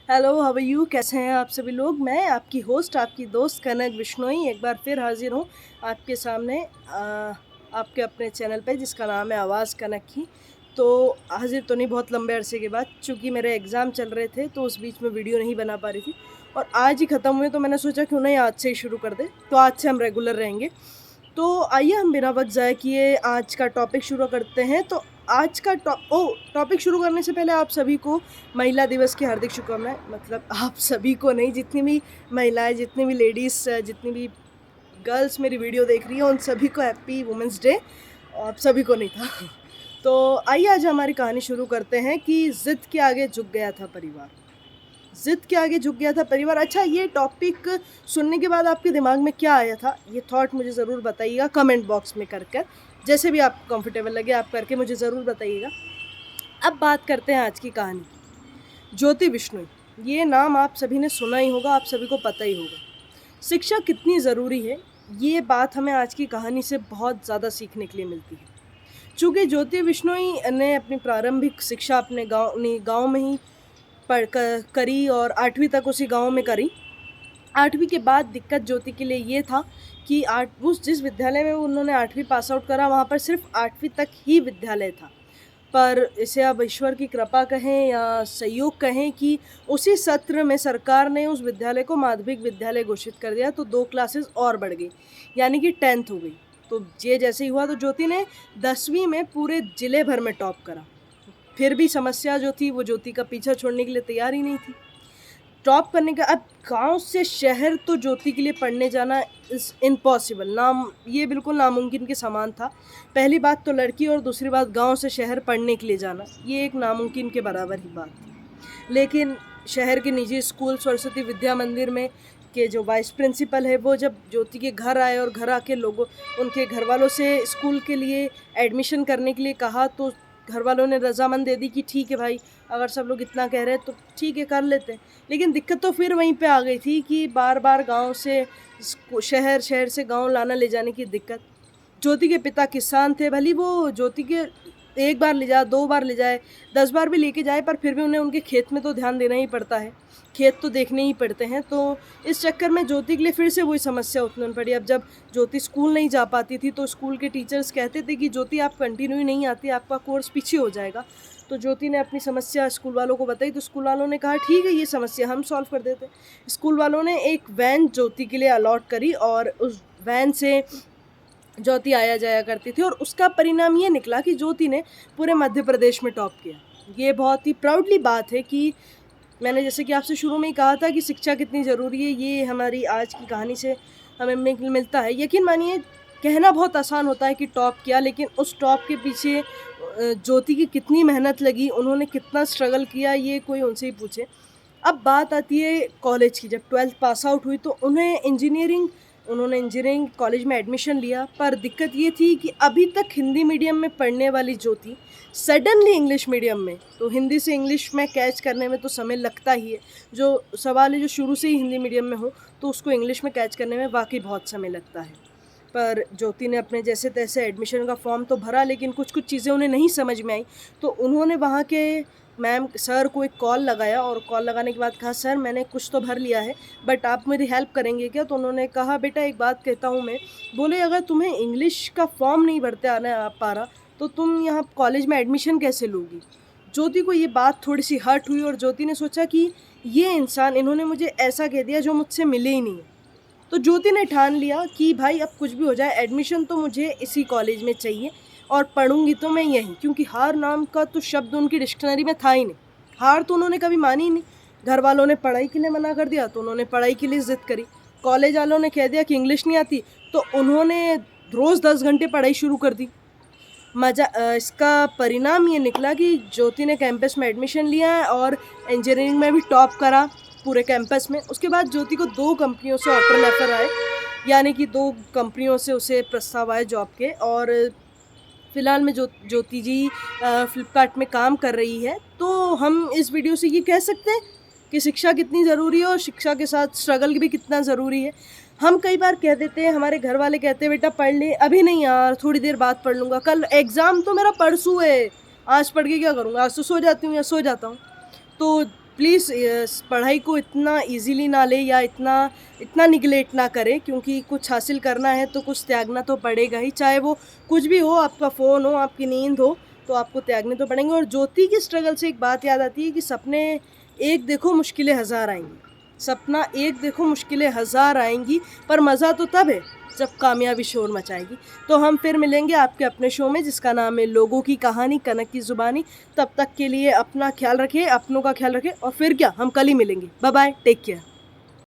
Hello, how are you? कैसे हैं आप सभी लोग? मैं आपकी होस्ट, आपकी दोस्त कनक बिश्नोई एक बार फिर हाजिर हूँ आपके सामने आपके अपने चैनल पे जिसका नाम है आवाज़ कनक की। तो हाजिर तो नहीं, बहुत लंबे अरसे के बाद, चूँकि मेरे एग्ज़ाम चल रहे थे तो उस बीच में वीडियो नहीं बना पा रही थी और आज ही ख़त्म हुए तो मैंने सोचा क्यों नहीं आज से ही शुरू कर दें। तो आज से हम रेगुलर रहेंगे। तो आइए हम बिना वक़्त ज़ाय किए आज का टॉपिक शुरू करते हैं। तो आज का टॉपिक शुरू करने से पहले आप सभी को महिला दिवस की हार्दिक शुभकामनाएँ। मतलब आप सभी को नहीं, जितनी भी महिलाएँ, जितनी भी लेडीज़, जितनी भी गर्ल्स मेरी वीडियो देख रही हैं, उन सभी को हैप्पी वुमेन्स डे। आप सभी को नहीं था। तो आइए आज हमारी कहानी शुरू करते हैं कि ज़िद के आगे झुक गया था परिवार। ज़िद के आगे झुक गया था परिवार। अच्छा, ये टॉपिक सुनने के बाद आपके दिमाग में क्या आया था? ये थॉट मुझे ज़रूर बताइएगा कमेंट बॉक्स में कर कर। जैसे भी आपको कंफर्टेबल लगे आप करके मुझे ज़रूर बताइएगा। अब बात करते हैं आज की कहानी की। ज्योति बिश्नोई, ये नाम आप सभी ने सुना ही होगा, आप सभी को पता ही होगा। शिक्षा कितनी ज़रूरी है, ये बात हमें आज की कहानी से बहुत ज़्यादा सीखने के लिए मिलती है। चूँकि ज्योति बिश्नोई ने अपनी प्रारंभिक शिक्षा अपने गाँव में ही करी और 8वीं तक उसी गाँव में करी। 8वीं के बाद दिक्कत ज्योति के लिए ये था कि उस जिस विद्यालय में उन्होंने 8वीं पास आउट करा वहाँ पर सिर्फ 8वीं तक ही विद्यालय था। पर इसे अब ईश्वर की कृपा कहें या संयोग कहें कि उसी सत्र में सरकार ने उस विद्यालय को माध्यमिक विद्यालय घोषित कर दिया, तो 2 क्लासेस और बढ़ गई, यानी कि 10th हो गई। तो ये जैसे ही हुआ तो ज्योति ने 10वीं में पूरे ज़िले भर में टॉप करा। फिर भी समस्या जो थी वो ज्योति का पीछा छोड़ने के लिए तैयार ही नहीं थी। टॉप करने का अब गाँव से शहर तो ज्योति के लिए पढ़ने जाना इज़ इम्पॉसिबल, ये बिल्कुल नामुमकिन के समान था। पहली बात तो लड़की और दूसरी बात गाँव से शहर पढ़ने के लिए जाना, ये एक नामुमकिन के बराबर ही बात थी। लेकिन शहर के निजी स्कूल सरस्वती विद्या मंदिर में के जो वाइस प्रिंसिपल है वो जब ज्योति के घर आए और घर आके लोगों उनके घर वालों से स्कूल के लिए एडमिशन करने के लिए कहा, तो घर वालों ने रजामंद दे दी कि ठीक है भाई, अगर सब लोग इतना कह रहे हैं तो ठीक है, कर लेते हैं। लेकिन दिक्कत तो फिर वहीं पे आ गई थी कि बार बार गांव से शहर, शहर से गांव लाना ले जाने की दिक्कत। ज्योति के पिता किसान थे, भली वो ज्योति के एक बार ले जाए, 2 बार ले जाए, 10 बार भी लेके जाए, पर फिर भी उन्हें उनके खेत में तो ध्यान देना ही पड़ता है, खेत तो देखने ही पड़ते हैं। तो इस चक्कर में ज्योति के लिए फिर से वही समस्या उत्पन्न पड़ी। अब जब ज्योति स्कूल नहीं जा पाती थी तो स्कूल के टीचर्स कहते थे कि ज्योति आप कंटिन्यू नहीं आती, आपका कोर्स पीछे हो जाएगा। तो ज्योति ने अपनी समस्या स्कूल वालों को बताई, तो स्कूल वालों ने कहा ठीक है, ये समस्या हम सॉल्व कर देते। स्कूल वालों ने एक वैन ज्योति के लिए अलॉट करी और उस वैन से ज्योति आया जाया करती थी और उसका परिणाम ये निकला कि ज्योति ने पूरे मध्य प्रदेश में टॉप किया। ये बहुत ही प्राउडली बात है कि मैंने जैसे कि आपसे शुरू में ही कहा था कि शिक्षा कितनी ज़रूरी है, ये हमारी आज की कहानी से हमें मिलता है। यकीन मानिए, कहना बहुत आसान होता है कि टॉप किया, लेकिन उस टॉप के पीछे ज्योति की कितनी मेहनत लगी, उन्होंने कितना स्ट्रगल किया, ये कोई उनसे ही पूछे। अब बात आती है कॉलेज की। जब 12th पास आउट हुई तो उन्होंने इंजीनियरिंग कॉलेज में एडमिशन लिया, पर दिक्कत ये थी कि अभी तक हिंदी मीडियम में पढ़ने वाली ज्योति सडनली इंग्लिश मीडियम में, तो हिंदी से इंग्लिश में कैच करने में तो समय लगता ही है। जो सवाल है, जो शुरू से ही हिंदी मीडियम में हो तो उसको इंग्लिश में कैच करने में वाकई बहुत समय लगता है। पर ज्योति ने अपने जैसे तैसे एडमिशन का फॉर्म तो भरा, लेकिन कुछ कुछ चीज़ें उन्हें नहीं समझ में आई। तो उन्होंने वहाँ के मैम सर को एक कॉल लगाया और कॉल लगाने के बाद कहा, सर मैंने कुछ तो भर लिया है, बट आप मेरी हेल्प करेंगे क्या? तो उन्होंने कहा, बेटा एक बात कहता हूँ मैं। बोले, अगर तुम्हें इंग्लिश का फॉर्म नहीं भरते आना आ पा रहा तो तुम यहाँ कॉलेज में एडमिशन कैसे लोगी? ज्योति को ये बात थोड़ी सी हर्ट हुई और ज्योति ने सोचा कि ये इंसान, इन्होंने मुझे ऐसा कह दिया जो मुझसे मिले ही नहीं है। तो ज्योति ने ठान लिया कि भाई अब कुछ भी हो जाए, एडमिशन तो मुझे इसी कॉलेज में चाहिए और पढ़ूंगी तो मैं यहीं, क्योंकि हार नाम का तो शब्द उनकी डिक्शनरी में था ही नहीं। हार तो उन्होंने कभी मानी ही नहीं। घर वालों ने पढ़ाई के लिए मना कर दिया तो उन्होंने पढ़ाई के लिए ज़िद करी। कॉलेज वालों ने कह दिया कि इंग्लिश नहीं आती तो उन्होंने रोज़ 10 घंटे पढ़ाई शुरू कर दी। इसका परिणाम ये निकला कि ज्योति ने कैंपस में एडमिशन लिया है और इंजीनियरिंग में भी टॉप करा पूरे कैंपस में। उसके बाद ज्योति को 2 कंपनियों से ऑफर लेटर आए, यानी कि 2 कंपनियों से उसे प्रस्ताव आए जॉब के। और फ़िलहाल में ज्योति जी फ्लिपकार्ट में काम कर रही है। तो हम इस वीडियो से ये कह सकते हैं कि शिक्षा कितनी ज़रूरी है और शिक्षा के साथ स्ट्रगल भी कितना ज़रूरी है। हम कई बार कह देते हैं, हमारे घर वाले कहते हैं बेटा पढ़ ले, अभी नहीं यार थोड़ी देर बाद पढ़ लूँगा, कल एग्ज़ाम तो मेरा परसों है, आज पढ़ के क्या करूँगा, आज तो सो जाती हूँ या सो जाता हूँ। तो प्लीज़ पढ़ाई को इतना ईज़िली ना लें या इतना इतना निग्लेक्ट ना करें, क्योंकि कुछ हासिल करना है तो कुछ त्यागना तो पड़ेगा ही, चाहे वो कुछ भी हो, आपका फ़ोन हो, आपकी नींद हो, तो आपको त्यागने तो पड़ेंगे। और ज्योति की स्ट्रगल से एक बात याद आती है कि सपने एक देखो मुश्किलें हज़ार आएँगी, सपना एक देखो मुश्किलें हज़ार आएँगी, पर मज़ा तो तब है जब कामयाबी शोर मचाएगी। तो हम फिर मिलेंगे आपके अपने शो में जिसका नाम है लोगों की कहानी कनक की ज़ुबानी। तब तक के लिए अपना ख्याल रखें, अपनों का ख्याल रखें, और फिर क्या, हम कल ही मिलेंगे। Bye bye, take care.